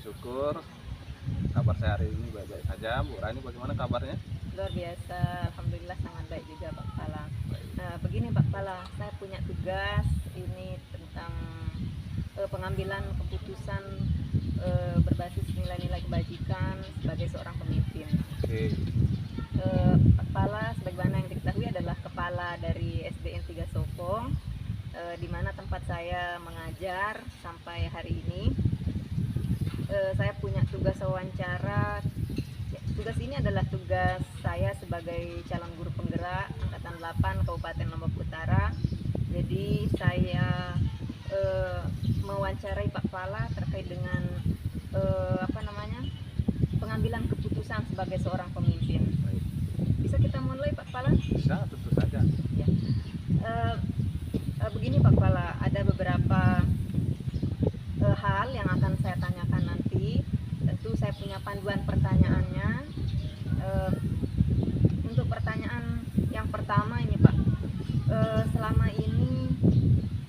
syukur. Kabar saya hari ini baik-baik saja. Bu Rani, bagaimana kabarnya? Luar biasa, alhamdulillah sangat baik juga Pak Pala. Baik. Nah, begini Pak Pala, saya punya tugas ini tentang pengambilan keputusan berbasis nilai-nilai kebajikan sebagai seorang pemimpin. Oke. Pak Pala, sebagaimana yang diketahui adalah kepala dari SDN 3 Sopong, di mana tempat saya mengajar sampai hari ini. Saya punya tugas wawancara. Tugas ini adalah tugas saya sebagai calon guru penggerak Angkatan 8 Kabupaten Lombok Utara. Jadi saya mewawancarai Pak Pala terkait dengan pengambilan keputusan sebagai seorang pemimpin. Baik. Bisa kita mulai Pak Pala? Bisa, tentu saja. Ya. Begini Pak Pala, ada beberapa hal yang akan saya tanyakan nanti. Tentu saya punya panduan pertanyaannya. Untuk pertanyaan yang pertama ini Pak, selama ini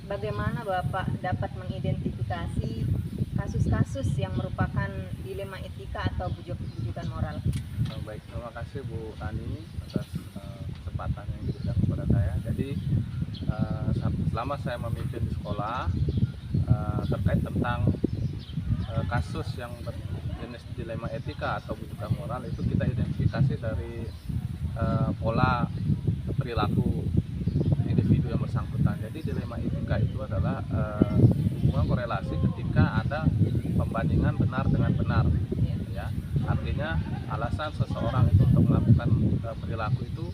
bagaimana Bapak dapat mengidentifikasi kasus-kasus yang merupakan dilema etika atau bujukan moral? Baik, terima kasih Bu Rani atas kesempatan yang diberikan kepada saya. Jadi selama saya memimpin di sekolah terkait tentang kasus yang berjenis dilema etika atau bujukan moral, itu kita identifikasi dari pola perilaku individu yang bersangkutan. Jadi dilema etika itu adalah hubungan korelasi ketika ada pembandingan benar dengan benar, ya. Artinya alasan seseorang itu untuk melakukan perilaku itu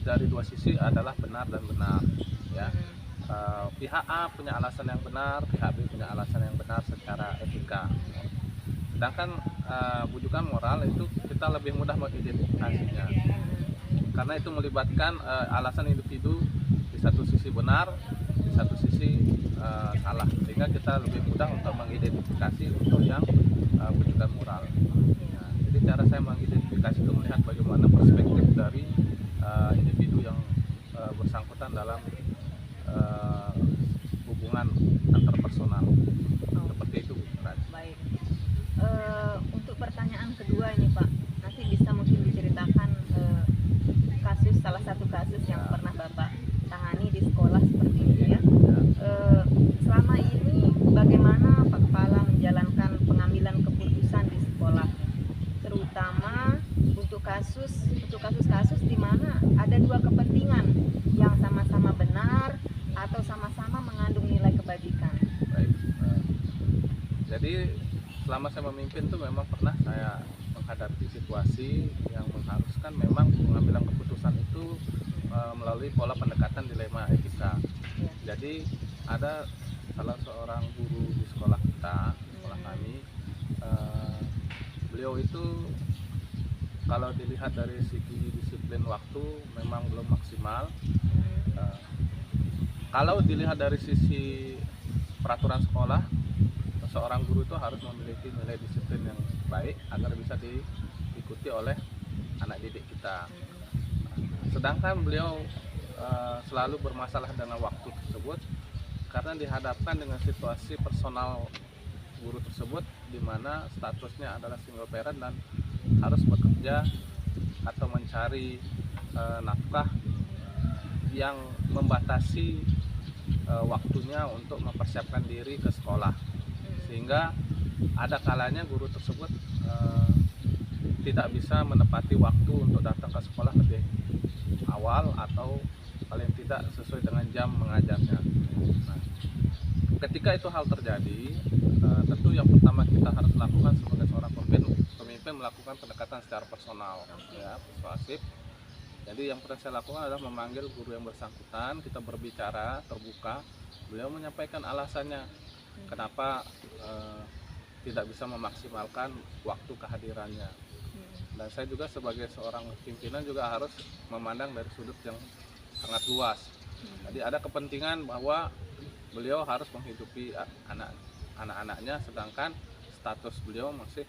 dari dua sisi adalah benar dan benar, ya. Pihak A punya alasan yang benar, pihak B punya alasan yang benar secara etika. Sedangkan bujukan moral itu kita lebih mudah mengidentifikasinya, karena itu melibatkan alasan individu di satu sisi benar, di satu sisi salah, sehingga kita lebih mudah untuk mengidentifikasi untuk yang bujukan moral. Nah, jadi cara saya mengidentifikasi itu melihat bagaimana perspektif dari individu yang bersangkutan dalam hubungan antar personal. Seperti itu, Bu Rani. Baik. Untuk pertanyaan kedua ini Pak, nanti bisa mungkin diceritakan salah satu kasus yang pernah Bapak tangani di sekolah seperti ini ya. Selama ini bagaimana Pak Kepala menjalankan pengambilan keputusan di sekolah, terutama untuk kasus-kasus di mana ada dua kepentingan yang sama-sama benar atau sama-sama mengandung nilai kebajikan. Baik. Jadi selama saya memimpin tuh memang pernah saya menghadapi situasi yang mengharuskan memang pengambilan keputusan itu melalui pola pendekatan dilema etika. Jadi ada salah seorang guru di sekolah kita, sekolah kami, beliau itu kalau dilihat dari segi disiplin waktu memang belum maksimal. Kalau dilihat dari sisi peraturan sekolah, seorang guru itu harus memiliki nilai disiplin yang baik agar bisa diikuti oleh anak didik kita. Sedangkan beliau selalu bermasalah dengan waktu tersebut karena dihadapkan dengan situasi personal guru tersebut di mana statusnya adalah single parent dan harus bekerja atau mencari nafkah yang membatasi waktunya untuk mempersiapkan diri ke sekolah, sehingga ada kalanya guru tersebut tidak bisa menepati waktu untuk datang ke sekolah lebih awal atau paling tidak sesuai dengan jam mengajarnya. Nah, ketika itu hal terjadi, tentu yang pertama kita harus lakukan sebagai seorang pemimpin melakukan pendekatan secara personal, ya, persuasif. Jadi yang pernah saya lakukan adalah memanggil guru yang bersangkutan, kita berbicara terbuka. Beliau menyampaikan alasannya kenapa tidak bisa memaksimalkan waktu kehadirannya. Dan saya juga sebagai seorang pimpinan juga harus memandang dari sudut yang sangat luas. Jadi ada kepentingan bahwa beliau harus menghidupi anak-anaknya, sedangkan status beliau masih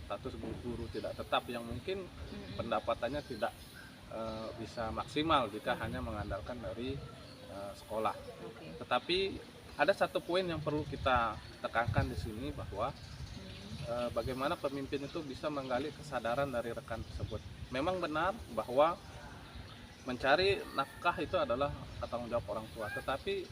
status guru tidak tetap yang mungkin pendapatannya tidak bisa maksimal jika hanya mengandalkan dari sekolah. Tetapi ada satu poin yang perlu kita tekankan di sini, bahwa bagaimana pemimpin itu bisa menggali kesadaran dari rekan tersebut. Memang benar bahwa mencari nafkah itu adalah tanggung jawab orang tua, tetapi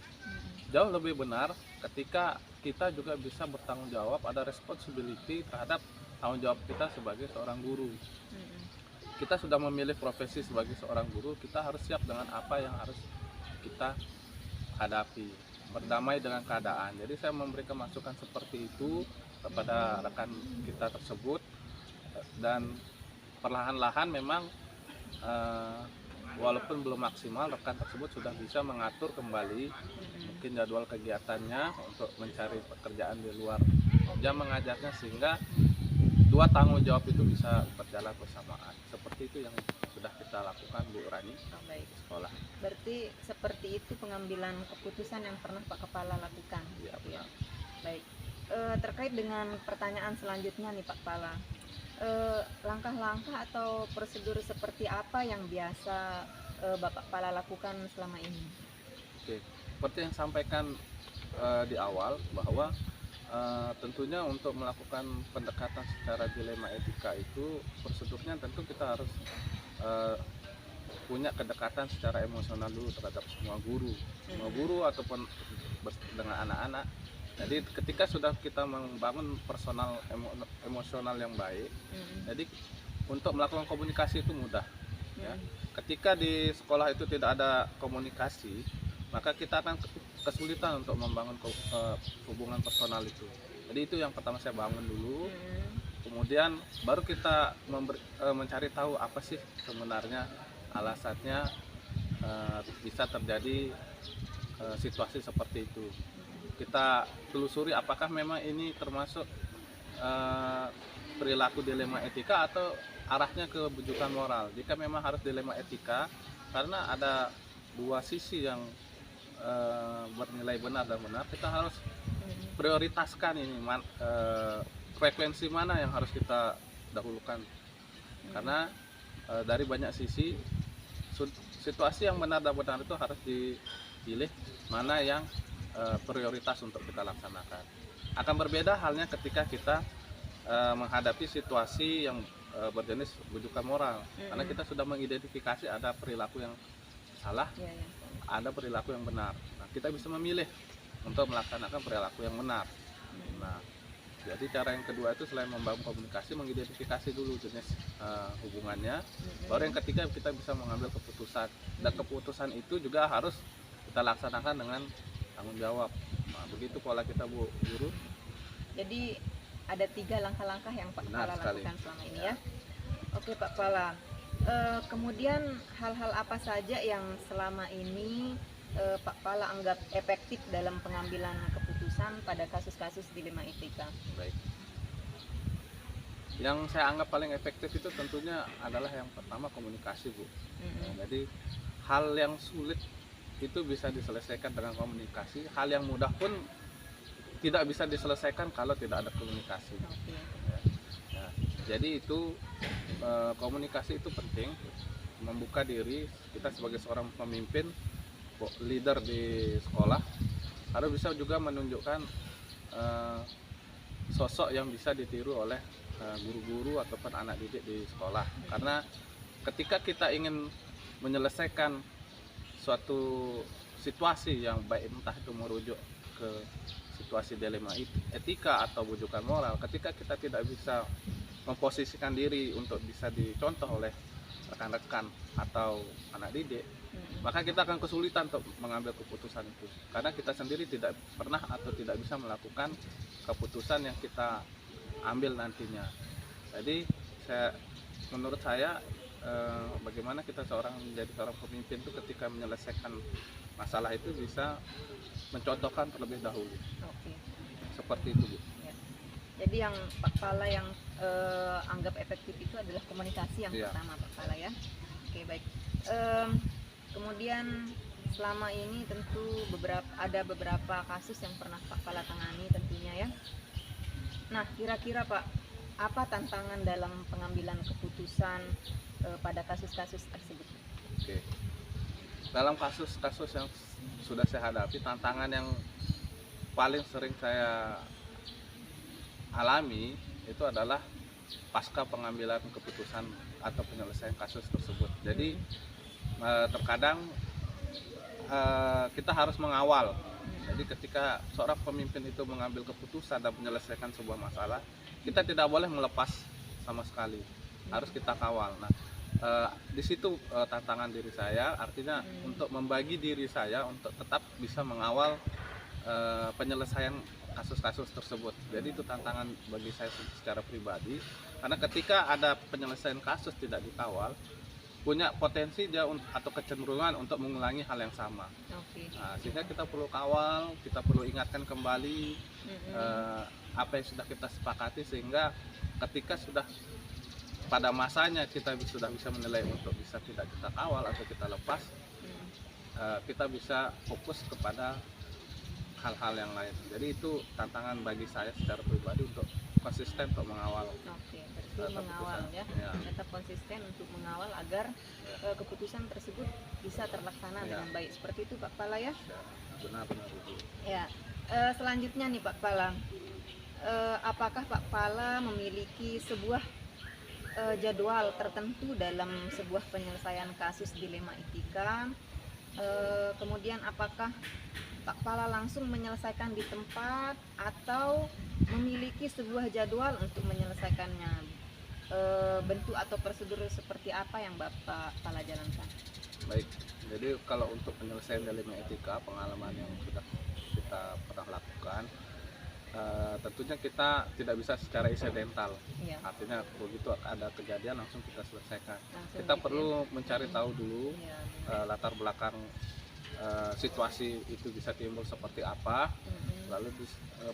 jauh lebih benar ketika kita juga bisa bertanggung jawab, ada responsibility terhadap tanggung jawab kita sebagai seorang guru. Kita sudah memilih profesi sebagai seorang guru, kita harus siap dengan apa yang harus kita hadapi, berdamai dengan keadaan. Jadi saya memberikan masukan seperti itu kepada rekan kita tersebut, dan perlahan-lahan memang walaupun belum maksimal, rekan tersebut sudah bisa mengatur kembali mungkin jadwal kegiatannya untuk mencari pekerjaan di luar jam mengajarnya, sehingga dua tanggung jawab itu bisa berjalan bersamaan. Seperti itu yang sudah kita lakukan, Bu Rani. Oh, baik. Sekolah. Berarti seperti itu pengambilan keputusan yang pernah Pak Kepala lakukan. Ya, Ya. Baik. Terkait dengan pertanyaan selanjutnya nih Pak Kepala, langkah-langkah atau prosedur seperti apa yang biasa Bapak Kepala lakukan selama ini? Oke, seperti yang sampaikan di awal bahwa tentunya untuk melakukan pendekatan secara dilema etika itu prosedurnya tentu kita harus punya kedekatan secara emosional dulu terhadap semua guru ataupun dengan anak-anak. Jadi ketika sudah kita membangun personal emosional yang baik, jadi untuk melakukan komunikasi itu mudah. Ya. Ketika di sekolah itu tidak ada komunikasi, maka kita akan kesulitan untuk membangun hubungan personal itu. Jadi itu yang pertama saya bangun dulu. Kemudian baru kita mencari tahu apa sih sebenarnya alasannya bisa terjadi situasi seperti itu. Kita telusuri apakah memang ini termasuk perilaku dilema etika atau arahnya ke bujukan moral. Jika memang harus dilema etika, karena ada dua sisi yang bernilai benar dan benar, kita harus prioritaskan ini frekuensi mana yang harus kita dahulukan, karena dari banyak sisi situasi yang benar dan benar itu harus dipilih mana yang prioritas untuk kita laksanakan. Akan berbeda halnya ketika kita menghadapi situasi yang berjenis bujukan moral, karena kita sudah mengidentifikasi ada perilaku yang salah, ada perilaku yang benar. Nah, kita bisa memilih untuk melaksanakan perilaku yang benar. Nah, jadi cara yang kedua itu selain membangun komunikasi, mengidentifikasi dulu jenis hubungannya. Baru yang ketiga kita bisa mengambil keputusan. Dan keputusan itu juga harus kita laksanakan dengan tanggung jawab. Nah, begitu pola kita, Bu Guru. Jadi ada 3 langkah-langkah yang Pak Kepala lakukan selama ini ya. Oke Pak Kepala. Kemudian hal-hal apa saja yang selama ini Pak Kepala anggap efektif dalam pengambilan keputusan pada kasus-kasus dilema etika? Baik. Yang saya anggap paling efektif itu tentunya adalah yang pertama komunikasi, Bu. Nah, jadi hal yang sulit itu bisa diselesaikan dengan komunikasi. Hal yang mudah pun tidak bisa diselesaikan kalau tidak ada komunikasi. Nah, jadi itu komunikasi itu penting, membuka diri kita sebagai seorang pemimpin, leader di sekolah harus bisa juga menunjukkan sosok yang bisa ditiru oleh guru-guru ataupun anak didik di sekolah. Karena ketika kita ingin menyelesaikan suatu situasi yang baik, entah itu merujuk ke situasi dilema etika atau bujukan moral, ketika kita tidak bisa memposisikan diri untuk bisa dicontoh oleh rekan-rekan atau anak didik, maka kita akan kesulitan untuk mengambil keputusan itu, karena kita sendiri tidak pernah atau tidak bisa melakukan keputusan yang kita ambil nantinya. Jadi menurut saya bagaimana kita menjadi seorang pemimpin itu ketika menyelesaikan masalah itu bisa mencontohkan terlebih dahulu. Oke. Seperti itu, Bu. Ya. Jadi yang Pak Kepala yang anggap efektif itu adalah komunikasi yang pertama Pak Kepala ya. Oke baik. Kemudian selama ini tentu ada beberapa kasus yang pernah Pak Kepala tangani tentunya ya. Nah kira-kira Pak, apa tantangan dalam pengambilan keputusan pada kasus-kasus tersebut? Oke. Dalam kasus-kasus yang sudah saya hadapi, tantangan yang paling sering saya alami itu adalah pasca pengambilan keputusan atau penyelesaian kasus tersebut. Jadi terkadang kita harus mengawal. Jadi ketika seorang pemimpin itu mengambil keputusan dan menyelesaikan sebuah masalah, kita tidak boleh melepas sama sekali, harus kita kawal. Nah, di situ tantangan diri saya, artinya untuk membagi diri saya untuk tetap bisa mengawal penyelesaian kasus-kasus tersebut. Jadi itu tantangan bagi saya secara pribadi, karena ketika ada penyelesaian kasus tidak dikawal, punya potensi dia atau kecenderungan untuk mengulangi hal yang sama. Nah, sehingga kita perlu kawal, kita perlu ingatkan kembali apa yang sudah kita sepakati, sehingga ketika sudah pada masanya kita sudah bisa menilai untuk bisa tidak kita kawal atau kita lepas, kita bisa fokus kepada hal-hal yang lain. Jadi itu tantangan bagi saya secara pribadi untuk konsisten untuk mengawal. Berarti mengawal ya, tetap konsisten untuk mengawal agar keputusan tersebut bisa terlaksana dengan baik. Seperti itu Pak Kepala ya? Benar-benar itu. Ya. Selanjutnya nih Pak Kepala, apakah Pak Kepala memiliki sebuah jadwal tertentu dalam sebuah penyelesaian kasus dilema etika? Kemudian apakah Pak Kepala langsung menyelesaikan di tempat atau memiliki sebuah jadwal untuk menyelesaikannya? Bentuk atau prosedur seperti apa yang Bapak Kepala jalankan? Baik, jadi kalau untuk penyelesaian dilema etika, pengalaman yang sudah kita pernah lakukan, tentunya kita tidak bisa secara insidental. Artinya begitu ada kejadian langsung kita selesaikan. Kita perlu mencari tahu dulu latar belakang situasi itu bisa timbul seperti apa, lalu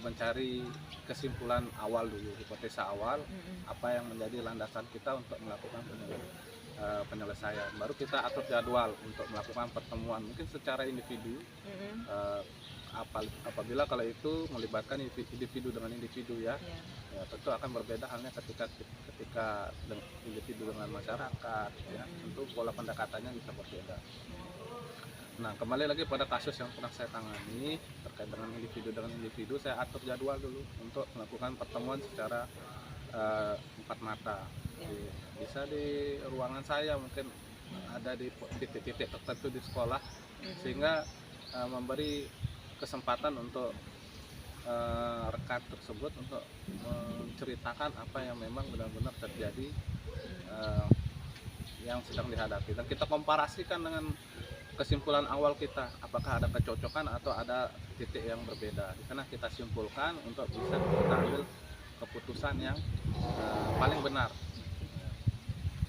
mencari kesimpulan awal dulu, hipotesa awal, apa yang menjadi landasan kita untuk melakukan penyelesaian. Baru kita atur jadwal untuk melakukan pertemuan, mungkin secara individu. Apabila kalau itu melibatkan individu dengan individu ya, tentu akan berbeda halnya ketika individu dengan masyarakat, ya, tentu pola pendekatannya bisa berbeda. Nah, kembali lagi pada kasus yang pernah saya tangani terkait dengan individu, saya atur jadwal dulu untuk melakukan pertemuan secara empat mata. Bisa di ruangan saya, mungkin ada di titik-titik tertentu di sekolah, sehingga memberi kesempatan untuk rekan tersebut untuk menceritakan apa yang memang benar-benar terjadi yang sedang dihadapi, dan kita komparasikan dengan kesimpulan awal kita, apakah ada kecocokan atau ada titik yang berbeda. Di sana kita simpulkan untuk bisa kita ambil keputusan yang paling benar.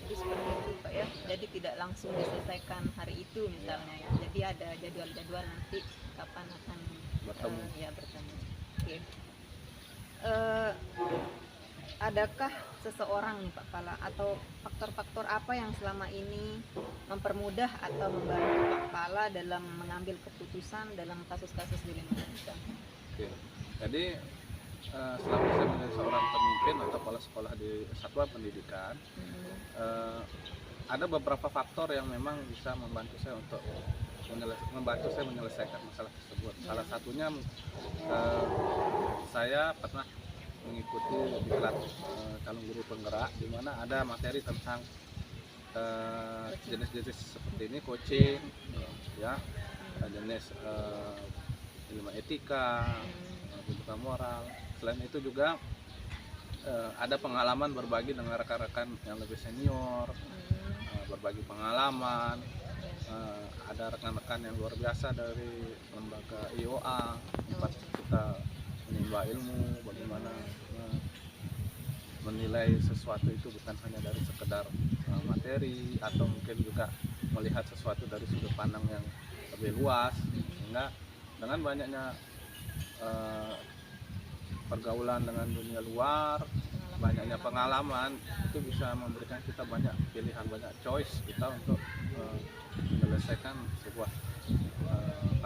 Jadi seperti itu Pak ya, jadi tidak langsung diselesaikan hari itu misalnya ya. Jadi ada jadwal-jadwal nanti kapan akan bertemu. Oke. Adakah seseorang nih Pak Kepala atau faktor-faktor apa yang selama ini mempermudah atau membantu Pak Kepala dalam mengambil keputusan dalam kasus-kasus dilema etika? Oke. Jadi selama saya menjadi seorang pemimpin atau kepala sekolah di satuan pendidikan, ada beberapa faktor yang memang bisa membantu saya untuk menyelesaikan masalah tersebut. Salah satunya saya pernah mengikuti diklat calon guru penggerak, di mana ada materi tentang jenis-jenis seperti ini, coaching, ya, jenis ilmu etika, pendidikan moral. Selain itu juga ada pengalaman berbagi dengan rekan-rekan yang lebih senior, berbagi pengalaman. Ada rekan-rekan yang luar biasa dari lembaga IOA, tempat kita menimba ilmu, bagaimana menilai sesuatu itu bukan hanya dari sekedar materi, atau mungkin juga melihat sesuatu dari sudut pandang yang lebih luas, sehingga dengan banyaknya pergaulan dengan dunia luar, banyaknya pengalaman, itu bisa memberikan kita banyak pilihan, banyak choice kita untuk menyelesaikan sebuah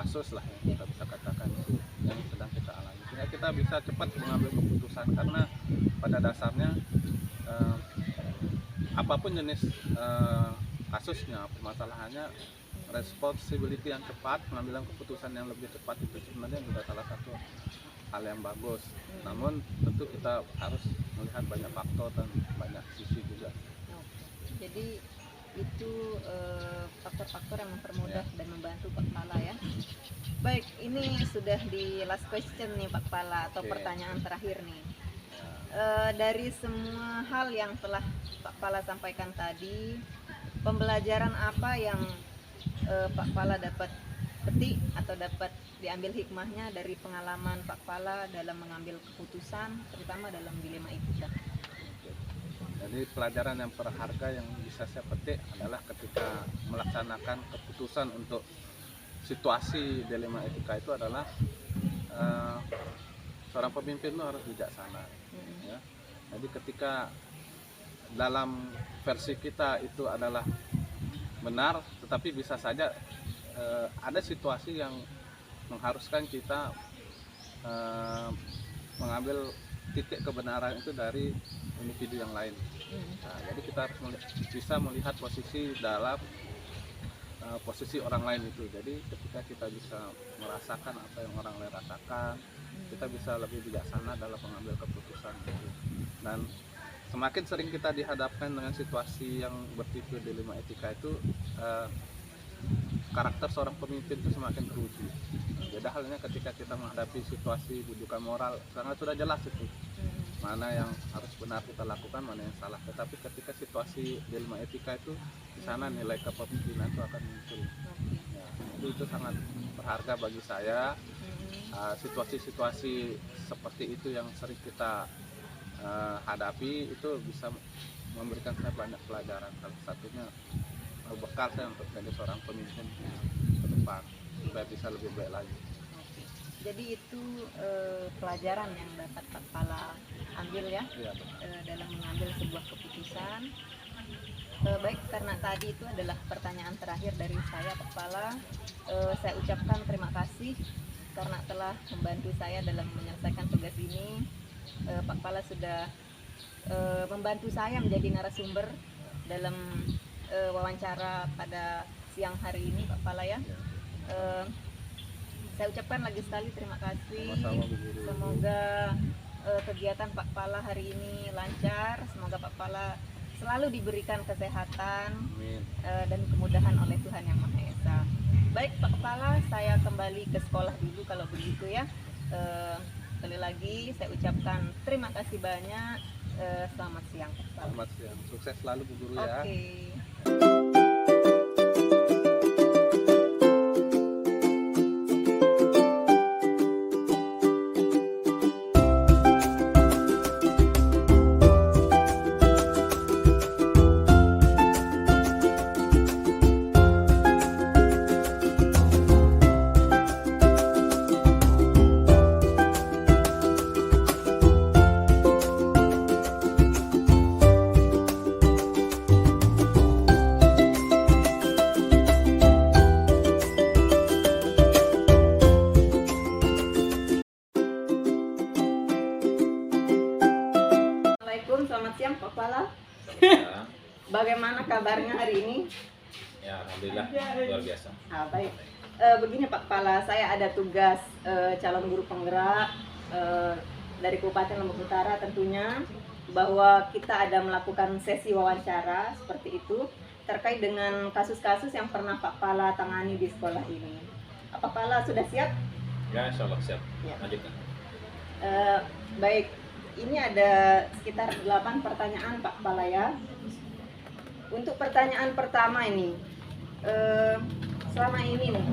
kasus lah yang kita bisa katakan itu yang sedang kita alami, sehingga kita bisa cepat mengambil keputusan, karena pada dasarnya apapun jenis kasusnya, permasalahannya, responsibility yang cepat, pengambilan keputusan yang lebih cepat itu sebenarnya juga salah satu hal yang bagus. Namun tentu kita harus melihat banyak faktor dan banyak sisi juga. Oke. Jadi itu faktor-faktor yang mempermudah dan membantu Pak Kepala ya. Baik, ini sudah di last question nih Pak Kepala, atau Oke. pertanyaan terakhir nih. Ya, Dari semua hal yang telah Pak Kepala sampaikan tadi, pembelajaran apa yang Pak Kepala dapat petik atau dapat diambil hikmahnya dari pengalaman Pak Kepala dalam mengambil keputusan, terutama dalam dilema etika? oke. Jadi pelajaran yang berharga yang bisa saya petik adalah ketika melaksanakan keputusan untuk situasi dilema etika itu adalah seorang pemimpin itu harus bijaksana. Ya. Jadi ketika dalam versi kita itu adalah benar, tetapi bisa saja ada situasi yang mengharuskan kita mengambil titik kebenaran itu dari individu yang lain. Nah, jadi kita harus bisa melihat posisi dalam posisi orang lain itu. Jadi ketika kita bisa merasakan apa yang orang lain rasakan, kita bisa lebih bijaksana dalam mengambil keputusan gitu. Dan semakin sering kita dihadapkan dengan situasi yang bertipe dilema etika itu, karakter seorang pemimpin itu semakin teruji. Beda halnya ketika kita menghadapi situasi bujukan moral, sangat sudah jelas itu mana yang harus benar kita lakukan, mana yang salah. Tetapi ketika situasi dilema etika itu, di sana nilai kepemimpinan itu akan muncul. Ya, itu sangat berharga bagi saya. Situasi-situasi seperti itu yang sering kita hadapi itu bisa memberikan saya banyak pelajaran. Salah satunya bekal saya untuk menjadi seorang pemimpin ke depan supaya bisa lebih baik lagi. Jadi itu pelajaran yang dapat Pak Kepala ambil ya, Iya, dalam mengambil sebuah keputusan. Baik, karena tadi itu adalah pertanyaan terakhir dari saya Pak Kepala, saya ucapkan terima kasih karena telah membantu saya dalam menyelesaikan tugas ini. Pak Kepala sudah membantu saya menjadi narasumber dalam wawancara pada siang hari ini Pak Kepala ya. Saya ucapkan lagi sekali terima kasih. Sama-sama, Bu Guru. Semoga kegiatan Pak Kepala hari ini lancar. Semoga Pak Kepala selalu diberikan kesehatan Amin. Dan kemudahan oleh Tuhan Yang Maha Esa. Baik Pak Kepala, saya kembali ke sekolah dulu kalau begitu ya. Sekali lagi saya ucapkan terima kasih banyak. Selamat siang Pak Kepala. Selamat siang. Sukses selalu Bu Guru ya. Oke. Assalamualaikum, selamat siang Pak Kepala. Ya, Bagaimana kabarnya hari ini? ya alhamdulillah luar biasa. Baik. Begini Pak Kepala, saya ada tugas calon guru penggerak dari Kabupaten Lombok Utara tentunya, bahwa kita ada melakukan sesi wawancara seperti itu terkait dengan kasus-kasus yang pernah Pak Kepala tangani di sekolah ini. Pak Kepala sudah siap? Ya insya Allah siap. Ya. Lanjutkan. Baik, ini ada sekitar 8 pertanyaan Pak Kepala ya. Untuk pertanyaan pertama ini, selama ini nih,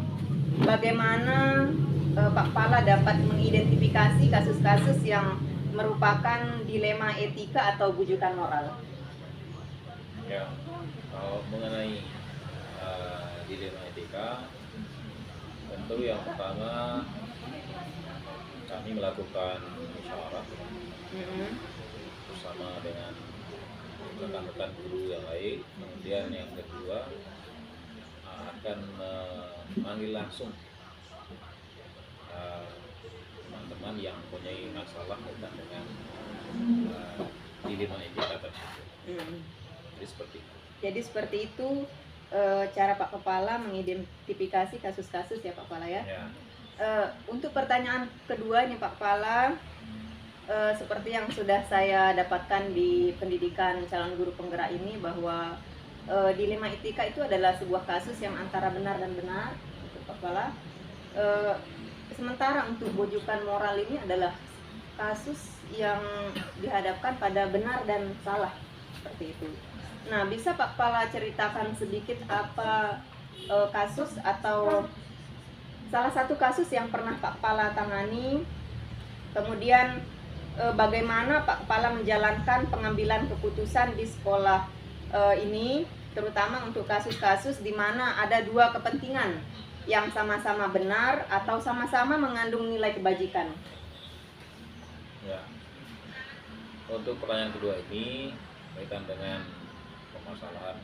bagaimana Pak Kepala dapat mengidentifikasi kasus-kasus yang merupakan dilema etika atau bujukan moral? Ya, kalau mengenai dilema etika, tentu yang pertama kami melakukan musyawarah bersama dengan rekan-rekan guru yang lain. Kemudian yang kedua akan memanggil langsung teman-teman yang mempunyai masalah berkaitan dengan dilema etika tersebut. Jadi seperti itu. Jadi seperti itu cara Pak Kepala mengidentifikasi kasus-kasus ya Pak Kepala ya. Ya, Untuk pertanyaan kedua ini Pak Kepala, seperti yang sudah saya dapatkan di pendidikan calon guru penggerak ini, bahwa dilema etika itu adalah sebuah kasus yang antara benar dan benar, gitu, Pak Kepala. Sementara untuk bujukan moral ini adalah kasus yang dihadapkan pada benar dan salah, seperti itu. Nah, bisa Pak Kepala ceritakan sedikit apa kasus atau salah satu kasus yang pernah Pak Kepala tangani, kemudian bagaimana Pak Kepala menjalankan pengambilan keputusan di sekolah ini, terutama untuk kasus-kasus di mana ada dua kepentingan yang sama-sama benar atau sama-sama mengandung nilai kebajikan. Ya. Untuk pertanyaan kedua ini berkaitan dengan permasalahan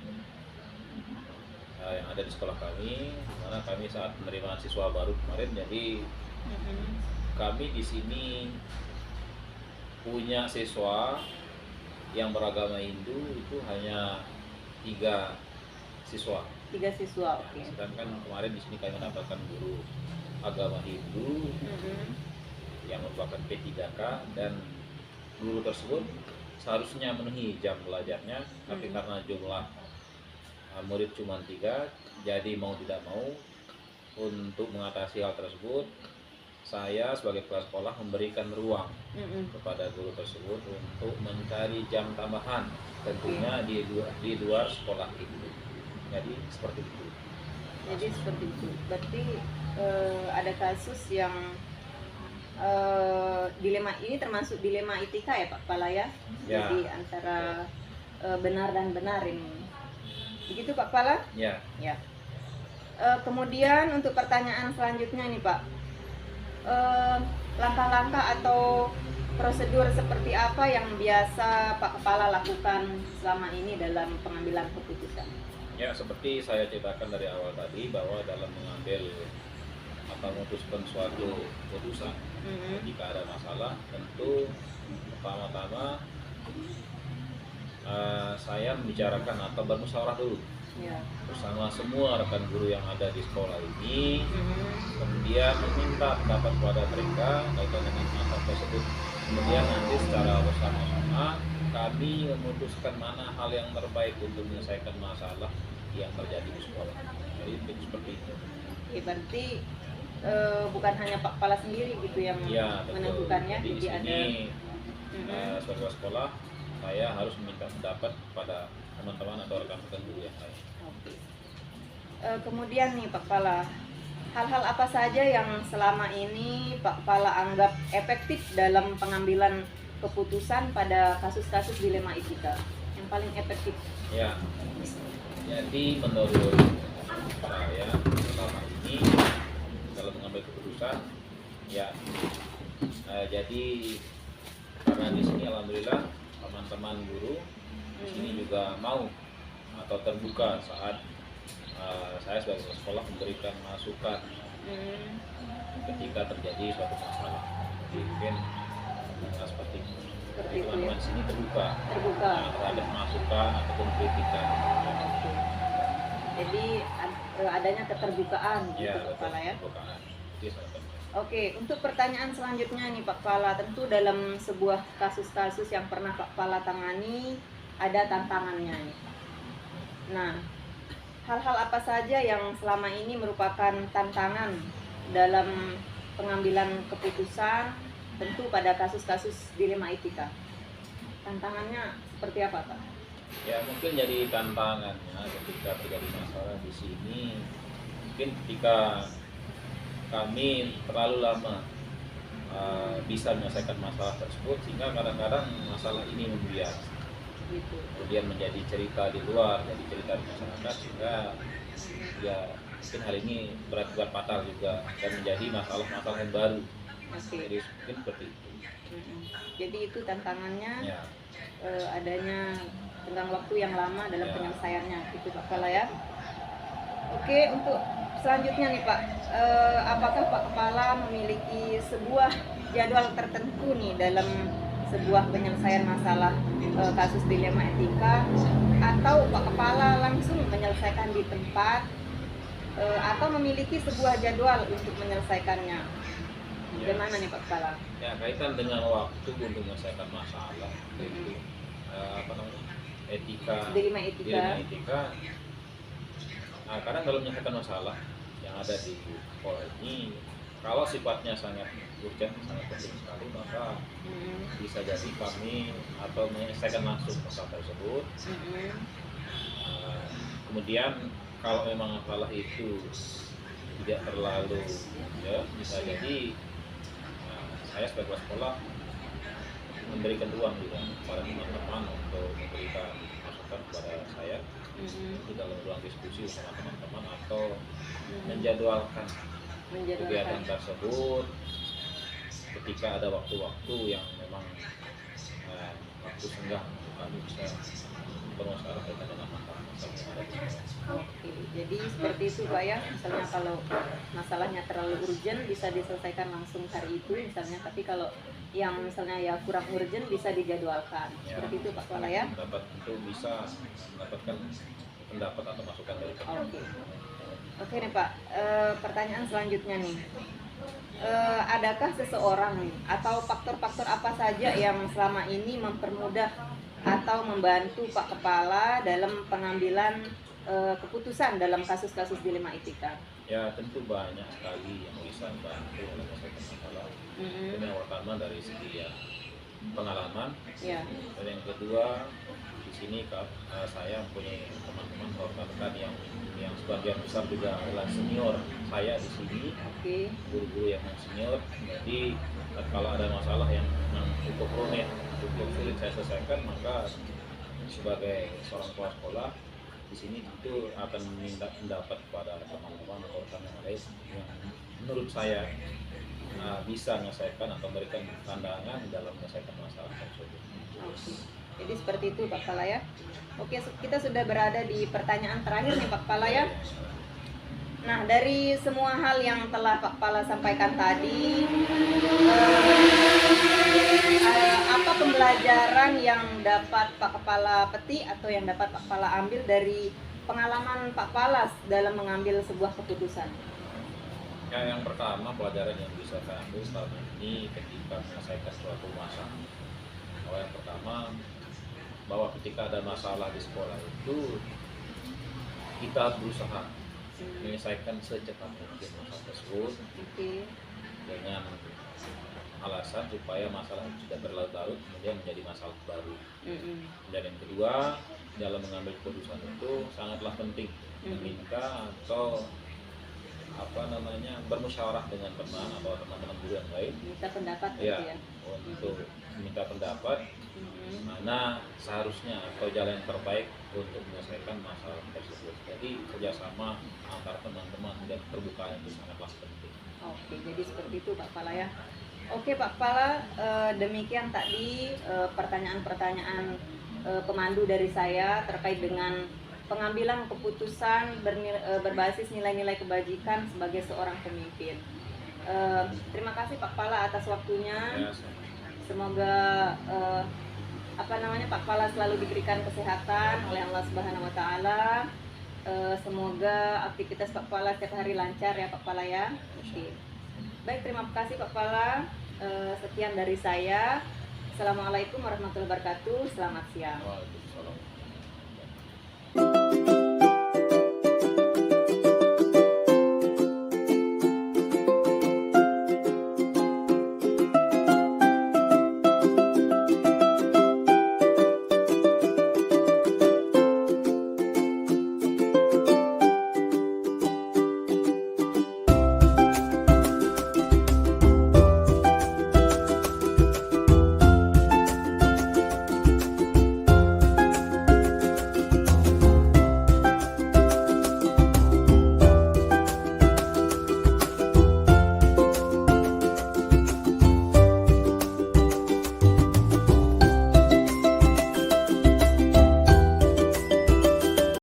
yang ada di sekolah kami, di mana kami saat penerimaan siswa baru kemarin, jadi kami di sini punya siswa yang beragama Hindu itu hanya 3 siswa. 3 siswa, oke. Sedangkan kemarin di sini kami mendapatkan guru agama Hindu yang merupakan P3K, dan guru tersebut seharusnya memenuhi jam belajarnya, tapi karena jumlah murid cuma 3, jadi mau tidak mau untuk mengatasi hal tersebut, saya sebagai kepala sekolah memberikan ruang kepada guru tersebut untuk mencari jam tambahan, tentunya di luar sekolah itu. Jadi seperti itu. Jadi seperti itu. Berarti ada kasus yang dilema ini termasuk dilema etika ya Pak Kepala ya? Ya. Jadi antara benar dan benar ini. Begitu Pak Kepala? Ya. Ya. Kemudian untuk pertanyaan selanjutnya nih Pak, langkah-langkah atau prosedur seperti apa yang biasa Pak Kepala lakukan selama ini dalam pengambilan keputusan? Ya, seperti saya ceritakan dari awal tadi, bahwa dalam mengambil atau memutuskan suatu keputusan, jika ada masalah, tentu pertama-tama saya membicarakan atau bermusyawarah dulu bersama semua rekan guru yang ada di sekolah ini, kemudian meminta pendapat kepada mereka kaitan dengan masalah tersebut. Kemudian nanti secara bersama-sama kami memutuskan mana hal yang terbaik untuk menyelesaikan masalah yang terjadi di sekolah. Jadi seperti itu. Oke, berarti bukan hanya Pak Kepala sendiri gitu yang menentukannya. Jadi di Jadi sini ada sebagai sekolah, saya harus meminta pendapat kepada teman-teman atau rekan-rekan guru yang lain. Oke. Kemudian nih Pak Kepala, hal-hal apa saja yang selama ini Pak Kepala anggap efektif dalam pengambilan keputusan pada kasus-kasus dilema etika yang paling efektif? Ya, jadi menurut saya selama ini dalam mengambil keputusan, ya jadi karena di sini alhamdulillah teman-teman guru di sini juga mau atau terbuka saat saya sebagai kepala sekolah memberikan masukan ketika terjadi suatu masalah. Jadi mungkin seperti itu. Jadi teman-teman di sini terbuka terhadap masukan ataupun kritikan. Jadi adanya keterbukaan gitu Ya, Pak Kepala ya. keterbukaan. Itu sangat penting. Oke, untuk pertanyaan selanjutnya nih Pak Kepala, tentu dalam sebuah kasus-kasus yang pernah Pak Kepala tangani ada tantangannya nih. Nah, hal-hal apa saja yang selama ini merupakan tantangan dalam pengambilan keputusan, tentu pada kasus-kasus dilema etika? Tantangannya seperti apa Pak? Ya, mungkin jadi tantangannya ketika terjadi masalah di sini, mungkin ketika kami terlalu lama bisa menyelesaikan masalah tersebut, sehingga kadang-kadang masalah ini membias, Gitu. kemudian menjadi cerita di luar, jadi cerita di masyarakat, sehingga ya mungkin hal ini berakibat fatal juga dan menjadi masalah-masalah yang baru. Oke. Jadi mungkin seperti itu. Jadi itu tantangannya, Ya, adanya tenggang waktu yang lama dalam Ya. penyelesaiannya, itu Pak Kepala ya. Oke, untuk selanjutnya nih Pak, apakah Pak Kepala memiliki sebuah jadwal tertentu nih dalam sebuah penyelesaian masalah kasus dilema etika, atau Pak Kepala langsung menyelesaikan di tempat atau memiliki sebuah jadwal untuk menyelesaikannya. Bagaimana nih Pak Kepala? Ya, kaitan dengan waktu untuk menyelesaikan masalah itu apa namanya, etika, Dilema etika. etika. Nah, kadang dalam menyelesaikan masalah yang ada di sekolah ini, kalau sifatnya sangat urgent, sangat penting sekali, maka bisa jadi kami atau menyelesaikan langsung masalah tersebut. Kemudian kalau memang masalah itu tidak terlalu, ya bisa jadi saya sebagai kepala sekolah memberikan ruang juga kepada teman-teman untuk memberikan masukan kepada saya di dalam ruang diskusi bersama teman-teman atau menjadwalkan kegiatan tersebut ketika ada waktu-waktu yang memang waktu senggang kami bisa bermasalah kaitan dengan masalah yang ada di sekolah. Oke, jadi seperti itu Pak ya. Misalnya kalau masalahnya terlalu urgent bisa diselesaikan langsung hari itu misalnya, tapi kalau yang misalnya ya kurang urgent bisa dijadwalkan. Ya. Seperti itu Pak Kepala ya. Dapat untuk bisa mendapatkan pendapat atau masukan dari teman. Oke nih Pak, pertanyaan selanjutnya nih. Adakah seseorang nih atau faktor-faktor apa saja yang selama ini mempermudah atau membantu Pak Kepala dalam pengambilan keputusan dalam kasus-kasus dilema etika? Ya, tentu banyak sekali yang bisa membantu dalam menyelesaikan masalah. Ini yang pertama dari segi pengalaman, Ya. dan yang kedua di sini saya mempunyai teman-teman rekan-rekan yang sebagian besar juga adalah senior saya di sini, Oke. guru-guru yang senior. Jadi kalau ada masalah yang memang cukup rumit, cukup sulit saya selesaikan, maka sebagai seorang kepala sekolah di sini itu akan meminta pendapat kepada teman-teman atau rekan yang lain yang menurut saya bisa menyelesaikan atau memberikan pandangan dalam menyelesaikan masalah tersebut. Oke. Jadi seperti itu Pak Kepala ya. Oke, kita sudah berada di pertanyaan terakhir nih Pak Kepala ya. Nah, dari semua hal yang telah Pak Kepala sampaikan tadi, apa pembelajaran yang dapat Pak Kepala petik atau yang dapat Pak Kepala ambil dari pengalaman Pak Kepala dalam mengambil sebuah keputusan? Ya, yang pertama pelajaran yang bisa saya ambil selama ini ketika menyelesaikan suatu masalah. Yang pertama, bahwa ketika ada masalah di sekolah itu kita berusaha menyelesaikan secepat mungkin masalah tersebut dengan alasan supaya masalah tidak berlarut-larut kemudian menjadi masalah baru. Dan yang kedua, dalam mengambil keputusan itu sangatlah penting meminta atau bermusyawarah dengan teman atau teman-teman guru yang lain. Minta pendapat ya, untuk minta pendapat mana seharusnya atau jalan yang terbaik untuk menyelesaikan masalah tersebut. Jadi kerjasama antar teman-teman dan terbuka itu sangatlah penting. Oke, jadi seperti itu Pak Kepala ya. Oke Pak Kepala, demikian tadi pertanyaan-pertanyaan pemandu dari saya terkait dengan pengambilan keputusan berbasis nilai-nilai kebajikan sebagai seorang pemimpin. Terima kasih Pak Kepala atas waktunya. Semoga Pak Kepala selalu diberikan kesehatan oleh Allah Subhanahu Wa Taala. Semoga aktivitas Pak Kepala setiap hari lancar ya Pak Kepala ya. Oke. Baik, terima kasih Pak Kepala. Sekian dari saya. Assalamualaikum warahmatullahi wabarakatuh. Selamat siang. Waalaikumsalam.